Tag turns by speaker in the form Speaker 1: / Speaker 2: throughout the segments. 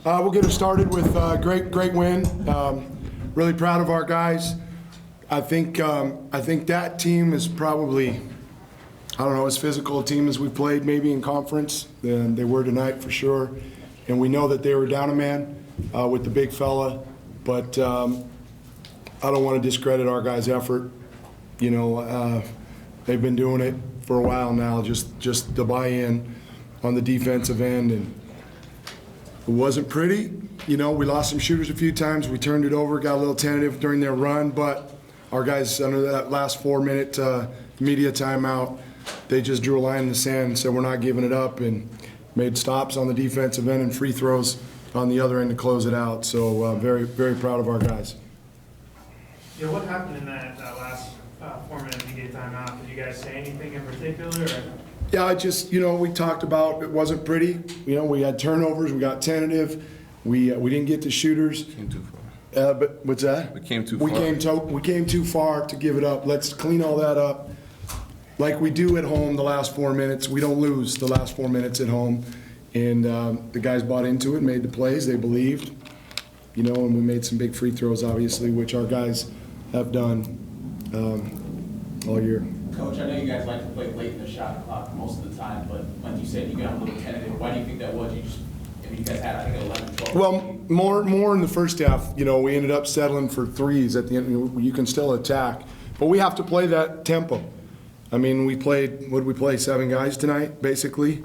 Speaker 1: We'll get it started with great win. Really proud of our guys. I think that team is probably, I don't know, as physical a team as we've played maybe in conference than they were tonight for sure. And we know that they were down a man with the big fella, but I don't want to discredit our guys' effort. You know, they've been doing it for a while now, just the buy-in on the defensive end, and it wasn't pretty. You know, we lost some shooters a few times. We turned it over, got a little tentative during their run, but our guys, under that last 4-minute media timeout, they just drew a line in the sand and said we're not giving it up, and made stops on the defensive end and free throws on the other end to close it out. So very, very proud of our guys.
Speaker 2: Yeah, what happened in that last 4-minute media timeout? Did you guys say anything in particular? Or?
Speaker 1: Yeah, I just, you know, we talked about it wasn't pretty. You know, we had turnovers, we got tentative, we didn't get the shooters.
Speaker 3: Came too far.
Speaker 1: But what's that?
Speaker 3: We came too far.
Speaker 1: We came too far to give it up. Let's clean all that up like we do at home the last 4 minutes. We don't lose the last 4 minutes at home. And the guys bought into it, made the plays, they believed. You know, and we made some big free throws, obviously, which our guys have done all year.
Speaker 4: Coach, I know you guys like to play late in the shot clock most of the time, but like you said, you got a little tentative. Why do you think that was? You guys had, I think, 11, 12.
Speaker 1: Well, more in the first half. You know, we ended up settling for threes at the end. You can still attack, but we have to play that tempo. I mean, we played, what did we play, 7 guys tonight, basically?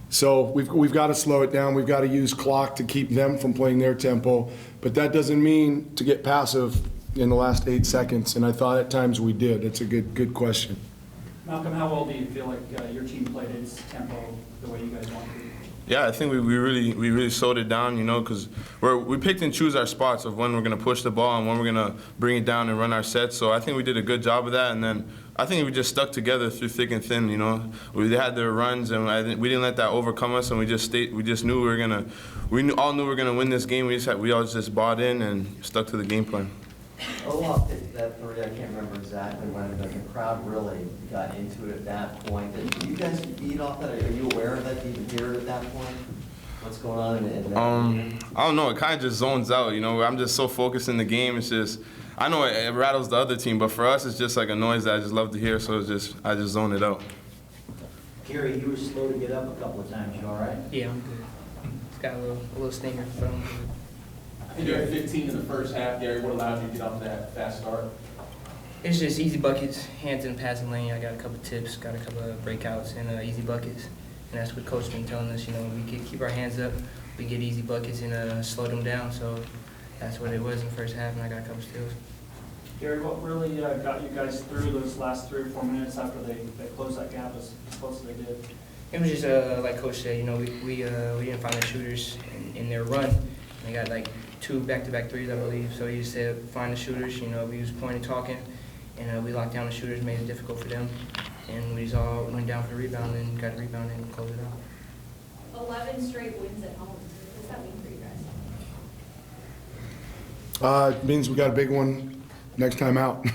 Speaker 1: So we've got to slow it down. We've got to use clock to keep them from playing their tempo, but that doesn't mean to get passive in the last 8 seconds, and I thought at times we did. It's a good question.
Speaker 5: Malcom, how well do you feel like your team played its tempo the way you guys wanted to?
Speaker 3: Yeah, I think we really slowed it down, you know, because we picked and choose our spots of when we're going to push the ball and when we're going to bring it down and run our sets. So I think we did a good job of that, and then I think we just stuck together through thick and thin, you know. We had their runs, and we didn't let that overcome us, and we just knew all knew we were gonna win this game. We all just bought in and stuck to the game plan.
Speaker 6: That three, I can't remember exactly when, but the crowd really got into it at that point. Did you guys feed off that? Are you aware of that? Did you even hear it at that point? What's going on in that?
Speaker 3: I don't know. It kind of just zones out, you know. I'm just so focused in the game. It's just, I know it rattles the other team, but for us, it's just like a noise that I just love to hear. So I just zone it out.
Speaker 6: Gary, you were slow to get up a couple of times. You all right?
Speaker 7: Yeah, I'm good. It's got a little stinger, but I'm good.
Speaker 4: I think you're at 15 in the first half, Gary. What allowed you to get off that fast start?
Speaker 7: It's just easy buckets, hands in the passing lane. I got a couple tips, got a couple of breakouts, and easy buckets. And that's what Coach been telling us. You know, we keep our hands up, we get easy buckets and slow them down. So that's what it was in the first half, and I got a couple steals.
Speaker 5: Gary, what really got you guys through those last 3 or 4 minutes after they closed that gap as close as they did?
Speaker 7: It was just like Coach said. You know, we didn't find the shooters in their run. They got like 2 back-to-back threes, I believe. So he said, find the shooters. You know, we was pointing, talking, and we locked down the shooters, made it difficult for them. And we just all went down for the rebound and got a rebound and closed it out.
Speaker 8: 11 straight wins at home. What does that mean for you guys?
Speaker 1: It means we got a big one next time out.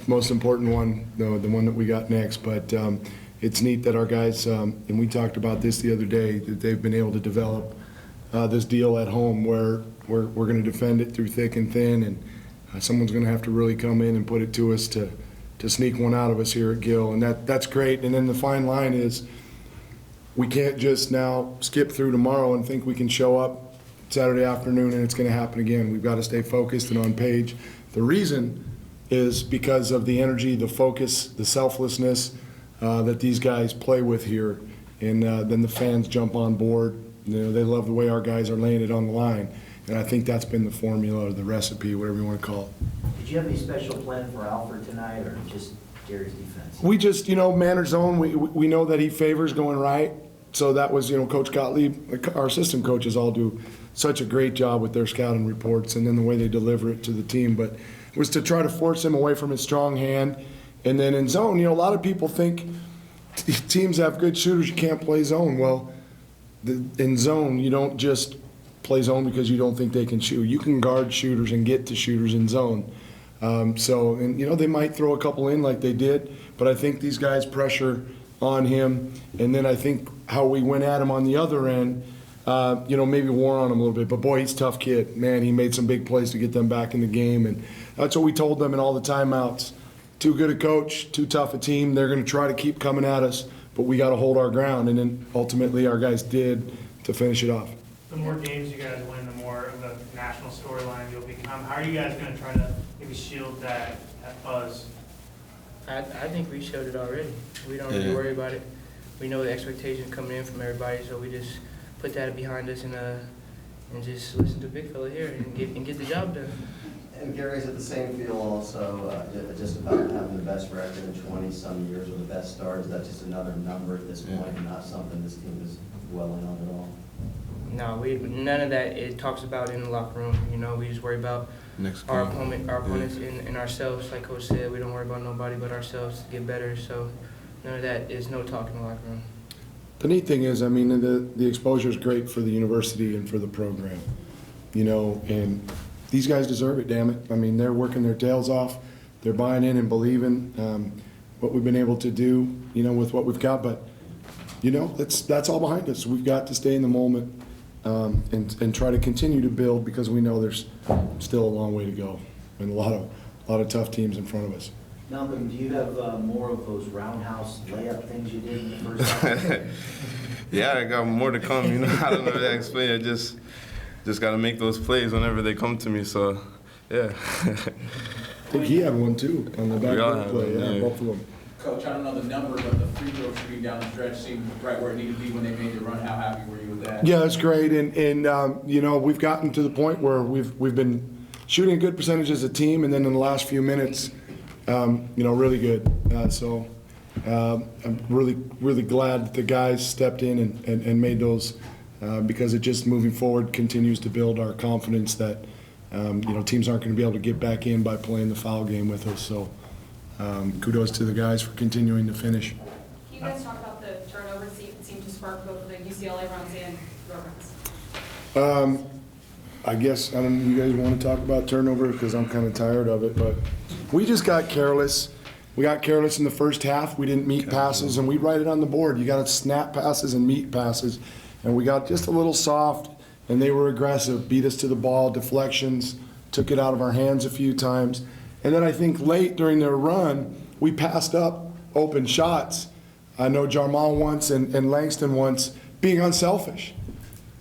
Speaker 1: Most important one, the one that we got next. But it's neat that our guys, and we talked about this the other day, that they've been able to develop this deal at home where we're going to defend it through thick and thin, and someone's going to have to really come in and put it to us to sneak one out of us here at Gill, and that's great. And then the fine line is we can't just now skip through tomorrow and think we can show up Saturday afternoon and it's going to happen again. We've got to stay focused and on page. The reason is because of the energy, the focus, the selflessness that these guys play with here, and then the fans jump on board. You know, they love the way our guys are laying it on the line. And I think that's been the formula or the recipe, whatever you want to call it.
Speaker 6: Did you have any special plan for Alfred tonight, or just Gary's defense?
Speaker 1: We just, you know, man or zone, we know that he favors going right. So that was, you know, Coach Gottlieb, our assistant coaches all do such a great job with their scouting reports and then the way they deliver it to the team. But it was to try to force him away from his strong hand. And then in zone, you know, a lot of people think teams have good shooters, you can't play zone. Well, in zone, you don't just play zone because you don't think they can shoot. You can guard shooters and get to shooters in zone. And you know, they might throw a couple in like they did, but I think these guys pressure on him. And then I think how we went at him on the other end, maybe wore on him a little bit. But boy, he's a tough kid. Man, he made some big plays to get them back in the game. And that's what we told them in all the timeouts. Too good a coach, too tough a team. They're going to try to keep coming at us, but we got to hold our ground. And then ultimately our guys did to finish it off.
Speaker 2: The more games you guys win, the more of the national storyline you'll become. How are you guys going to try to maybe shield that buzz?
Speaker 7: I think we showed it already. We don't really worry about it. We know the expectations coming in from everybody, so we just put that behind us and just listen to big fella here and get the job done.
Speaker 6: And Gary's at the same feel also, just about having the best record in 20-some years or the best start. Is that just another number at this point and not something this team is dwelling on at all?
Speaker 7: No, none of that it talks about in the locker room. We just worry about our opponents and ourselves. Like Coach said, we don't worry about nobody but ourselves to get better. So none of that is no talk in the locker room.
Speaker 1: The neat thing is, the exposure is great for the university and for the program, and these guys deserve it, damn it. They're working their tails off. They're buying in and believing what we've been able to do, with what we've got. But, that's all behind us. We've got to stay in the moment and try to continue to build because we know there's still a long way to go and a lot of tough teams in front of us.
Speaker 9: Malcom, do you have more of those roundhouse layup things you did in the first half?
Speaker 3: Yeah, I got more to come. I don't know how to explain it. Just got to make those plays whenever they come to me. So, yeah.
Speaker 1: I think he had one too on the back
Speaker 3: all
Speaker 1: play.
Speaker 3: had one,
Speaker 1: Yeah,
Speaker 3: yeah.
Speaker 1: both of them.
Speaker 4: Coach, I don't know the number, but the free throw shooting down the stretch seemed right where it needed to be when they made the run. How happy were you with that?
Speaker 1: Yeah, that's great, and we've gotten to the point where we've been shooting a good percentage as a team, and then in the last few minutes, really good. So I'm really glad that the guys stepped in and made those because it just moving forward continues to build our confidence that teams aren't going to be able to get back in by playing the foul game with us. So kudos to the guys for continuing to finish.
Speaker 8: Can you guys talk about the turnovers that seem to spark both the UCLA runs and your runs?
Speaker 1: I guess, I don't know, you guys want to talk about turnovers because I'm kind of tired of it, but we just got careless. We got careless in the first half. We didn't meet passes, and we write it on the board. You got to snap passes and meet passes, and we got just a little soft, and they were aggressive, beat us to the ball, deflections, took it out of our hands a few times. And then I think late during their run, we passed up open shots. I know Jarmal once and Langston once being unselfish.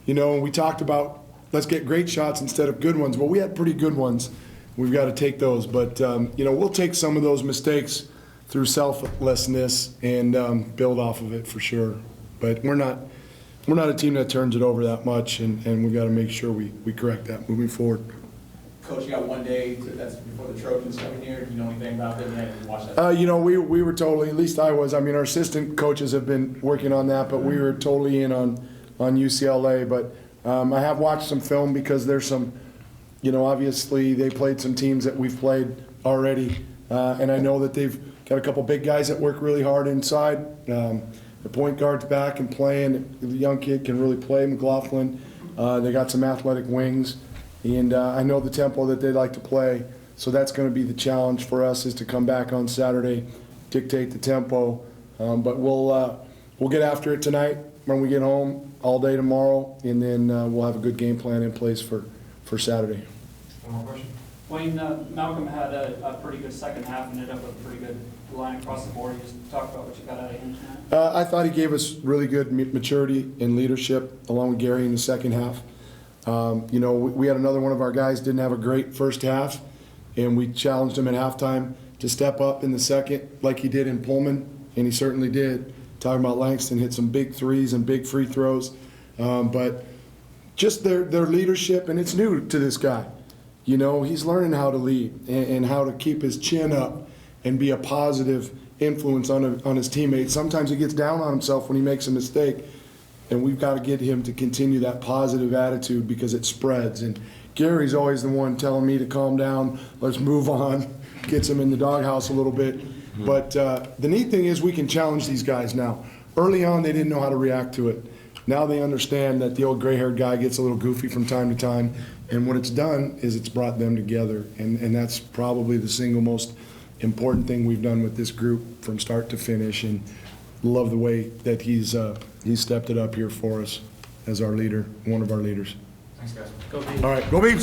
Speaker 1: And we talked about let's get great shots instead of good ones. Well, we had pretty good ones. We've got to take those. But, we'll take some of those mistakes through selflessness and build off of it for sure. But we're not a team that turns it over that much, and we've got to make sure we correct that moving forward.
Speaker 4: Coach, you got one day that's before the Trojans coming here. Do you know anything about them yet? Did you watch that?
Speaker 1: We were totally, at least I was. Our assistant coaches have been working on that, but we were totally in on UCLA. But I have watched some film because there's some, obviously they played some teams that we've played already. And I know that they've got a couple big guys that work really hard inside. The point guard's back and playing. The young kid can really play, McLaughlin. They got some athletic wings. And I know the tempo that they like to play. So that's going to be the challenge for us is to come back on Saturday, dictate the tempo. But we'll get after it tonight when we get home, all day tomorrow, and then we'll have a good game plan in place for Saturday.
Speaker 2: One more question.
Speaker 5: Wayne, Malcom had a pretty good second half and ended up with a pretty good line across the board. You just talk about what you got out of him tonight.
Speaker 1: I thought he gave us really good maturity and leadership along with Gary in the second half. We had another one of our guys didn't have a great first half, and we challenged him at halftime to step up in the second like he did in Pullman, and he certainly did. Talking about Langston, hit some big threes and big free throws. But just their leadership, and it's new to this guy. He's learning how to lead and how to keep his chin up and be a positive influence on his teammates. Sometimes he gets down on himself when he makes a mistake, and we've got to get him to continue that positive attitude because it spreads. And Gary's always the one telling me to calm down, let's move on, gets him in the doghouse a little bit. But the neat thing is we can challenge these guys now. Early on, they didn't know how to react to it. Now they understand that the old gray-haired guy gets a little goofy from time to time, and what it's done is it's brought them together, and that's probably the single most important thing we've done with this group from start to finish, and love the way that he's stepped it up here for us as our leader, one of our leaders.
Speaker 4: Thanks, guys.
Speaker 7: Go Beavers.
Speaker 1: All right, go Beavs!